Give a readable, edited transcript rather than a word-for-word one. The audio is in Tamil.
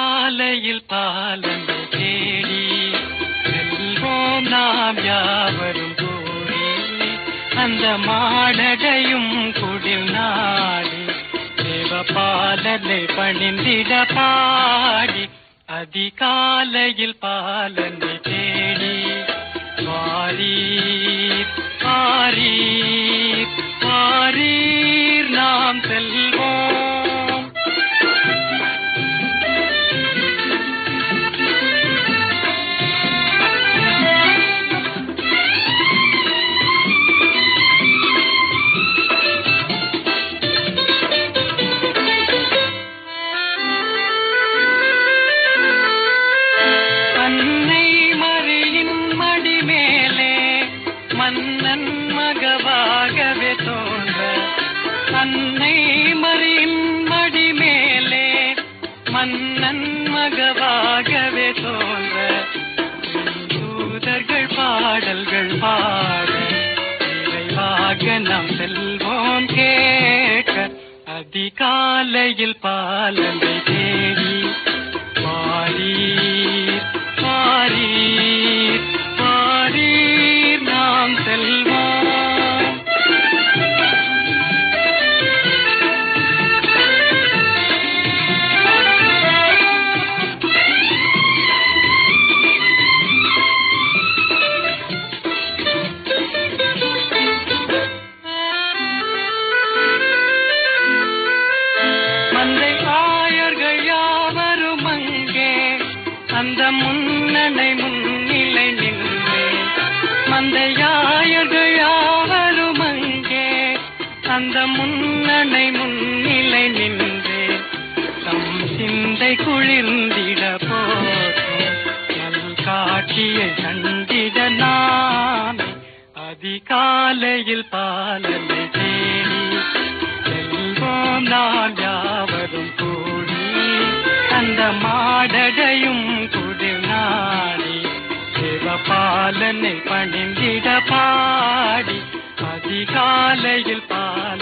அதிகாலையில் பாலனை தேடி செல்வோம் நாம் யாவரும் கூடி அந்த மாடடையும் குடில் நாடி தேவபாலனை பணிந்திட பாடி அதிகாலையில் பாலனை தேடி வாரீர் வாரீர் வாரீர் நாம் செல்வோம். மன்னன் மகவாகவே தோன்ற அன்னை மரியின் மடி மேலே மன்னன் மகவாகவே தோன்ற தூதர்கள் பாடல்கள் பாட விரைவாக நாம் செல்வோம் கேட்க அதிகாலையில் பாலனை தேடி வாரீர் வாரீர் வாரீர் நாம் செல்வோம். மந்தை ஆயர்கள் யாவரும் அங்கே அந்த முன்னணை முன்னிலை நின்றே மந்தையாயர்கள் யாவரும் அங்கே அந்த முன்னணை முன்னிலை நின்றே தம் சிந்தை குளிர்ந்திட போற்றும் நல் காட்சியை கண்டிட நாமே அதிகாலையில் பாலனை தேடி செல்வோம் நாம் யாவரும் கூடி அந்த மாடடையும் குடில் நாடி தேவபாலனை பணிந்திட பாடி அதிகாலையில் பால